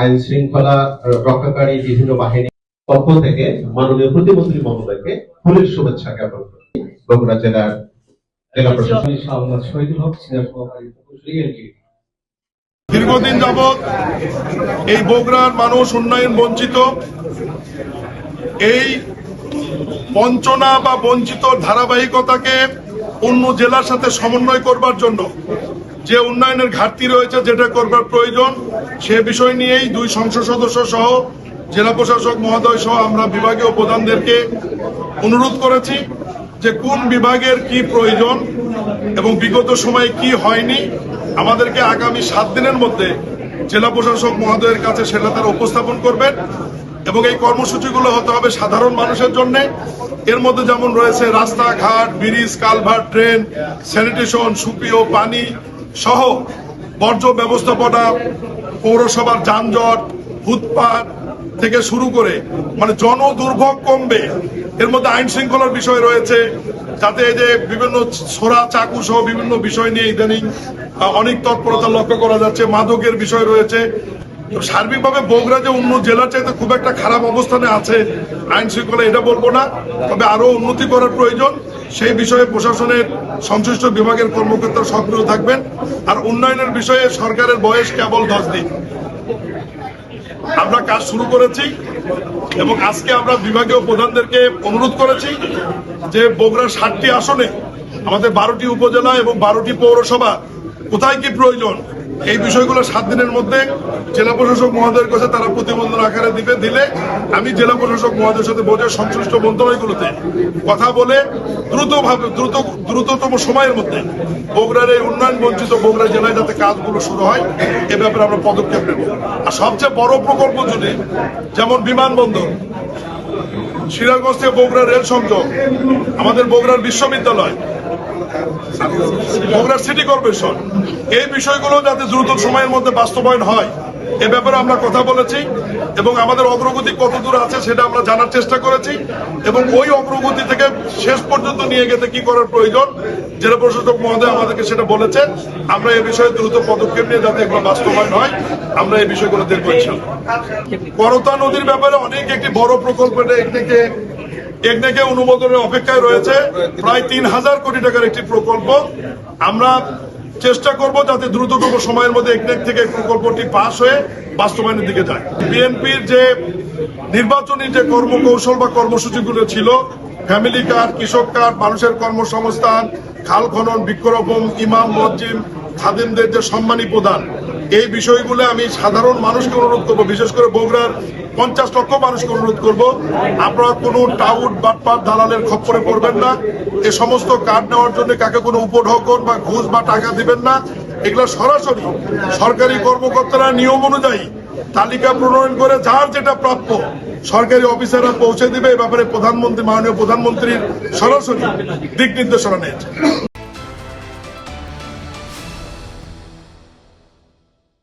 আইন শৃঙ্খলা রক্ষাকারী বিভিন্ন বাহিনীর পক্ষ থেকে মাননীয় প্রতিমন্ত্রী মহোদয়কে হোলির শুভেচ্ছা জ্ঞাপন করি। বগুড়া জেলার জেলা প্রশাসক শহীদুল হক সিনিয়র সহকারী প্রকৌশলী এলজি। দীর্ঘদিন যাবৎ এই বগুড়ার মানুষ উন্নয়ন বঞ্চিত, এই বঞ্চনা বা বঞ্চিত ধারাবাহিকতাকে অন্য জেলার সাথে সমন্বয় করবার জন্য যে উন্নয়নের ঘাটতি রয়েছে, যেটা করবার প্রয়োজন, সে বিষয় নিয়েই দুই সংসদ সদস্য সহ জেলা প্রশাসক মহোদয় সহ আমরা বিভাগীয় প্রধানদেরকে অনুরোধ করেছি যে কোন বিভাগের কি প্রয়োজন এবং বিগত সময়ে কি হয়নি আমাদেরকে আগামী 7 দিনের মধ্যে জেলা প্রশাসক মহোদয়ের কাছে সেটা তারা উপস্থাপন করবেন। এবং এই কর্মসূচিগুলো হতে হবে সাধারণ মানুষের জন্য। এর মধ্যে যেমন রয়েছে রাস্তাঘাট, ব্রিজ, কালভার্ট, ড্রেন, স্যানিটেশন, সুপেয় পানি সহ বর্জ্য ব্যবস্থাপনা, পৌরসভার যানজট, ফুটপাত থেকে শুরু করে মানে জনদুর্ভোগ কমবে। এর মধ্যে আইন শৃঙ্খলার বিষয় রয়েছে, যাতে এই যে বিভিন্ন ছোরা চাকু সহ বিভিন্ন বিষয় নিয়ে ইদানিং অনেক তৎপরতা লক্ষ্য করা যাচ্ছে, মাদকের বিষয় রয়েছে। সার্বিকভাবে বগুড়া যে অন্য জেলার চাইতে খুব একটা খারাপ অবস্থানে আছে আইন শৃঙ্খলা, এটা বলবো না, তবে আরো উন্নতি করার প্রয়োজন। সেই বিষয়ে প্রশাসনের সংশ্লিষ্ট বিভাগের কর্মকর্তারা সক্রিয় থাকবেন। আর উন্নয়নের বিষয়ে সরকারের বয়স কেবল 10 দিন, আমরা কাজ শুরু করেছি এবং আজকে আমরা বিভাগীয় প্রধানদেরকে অনুরোধ করেছি যে বগুড়ার 60টি আসনে আমাদের 12টি উপজেলা এবং 12টি পৌরসভা কোথায় কি প্রয়োজন এই বিষয়গুলো 7 দিনের মধ্যে জেলা প্রশাসক মহোদয়ের কাছে তারা প্রতিবেদন আকারে দিলে আমি জেলা প্রশাসক মহোদয়ের সাথে বসে সংশ্লিষ্ট মন্ত্রণালয়গুলোতে কথা বলে দ্রুততম সময়ের মধ্যে বগুড়ার এই উন্নয়ন বঞ্চিত বগুড়া জেলায় যাতে কাজগুলো শুরু হয় এ ব্যাপারে আমরা পদক্ষেপ নেব। আর সবচেয়ে বড় প্রকল্প যদি যেমন বিমানবন্দর, সিরাজগঞ্জ থেকে বগুড়া রেল সংযোগ, আমাদের বগুড়ার বিশ্ববিদ্যালয়, বগুড়া সিটি কর্পোরেশন, এই বিষয়গুলো যাতে দ্রুত সময়ের মধ্যে বাস্তবায়ন হয় এ ব্যাপারে আমরা কথা বলেছি এবং আমাদের অগ্রগতি কত দূর আছে সেটা আমরা জানার চেষ্টা করেছি এবং ওই অগ্রগতি থেকে শেষ পর্যন্ত নিয়ে গেতে কি করার প্রয়োজন জেলা প্রশাসক মহোদয় আমাদেরকে সেটা বলেছেন। আমরা এই বিষয়ে দ্রুত পদক্ষেপ নিয়ে যাতে এগুলো বাস্তবায়ন হয় আমরা এই বিষয়গুলো দেখব ইনশাআল্লাহ। করতা নদীর ব্যাপারে অনেক একটি বড় প্রকল্প, একদিকে অনুমোদনের অপেক্ষায় রয়েছে প্রায় 3000 কোটি টাকার একটি প্রকল্প। আমরা চেষ্টা করব যাতে দ্রুততম সময়ের মধ্যে একদিক থেকে প্রকল্পটি পাস হয়ে বাস্তবায়নের দিকে যায়। বিএনপির যে নির্বাচনী যে কর্মকৌশল বা কর্মসূচিগুলো ছিল, ফ্যামিলি কার্ড, কৃষক কার্ড, মানুষের কর্মসংস্থান, খাল খনন, বৃক্ষরোপণ, ইমাম, মসজিদ, খাদেমদের যে সম্মানী প্রদান, এই বিষয়গুলো আমি সাধারণ মানুষকে অনুরোধ করবো, বিশেষ করে বগুড়ার 50 লক্ষ মানুষকে অনুরোধ করবো, আপনারা কোনো টাউট বাটপার দালালের খপ্পরে পড়বেন না। এ সমস্ত কার্ড নেওয়ার জন্য কাকে কোনো উপঢৌকন বা ঘুষ বা টাকা দিবেন না। এগুলো সরাসরি সরকারি কর্মকর্তারা নিয়ম অনুযায়ী তালিকা প্রণয়ন করে যার যেটা প্রাপ্য সরকারি অফিসাররা পৌঁছে দিবে। এ ব্যাপারে প্রধানমন্ত্রী, মাননীয় প্রধানমন্ত্রীর সরাসরি দিক নির্দেশনা নিয়েছে।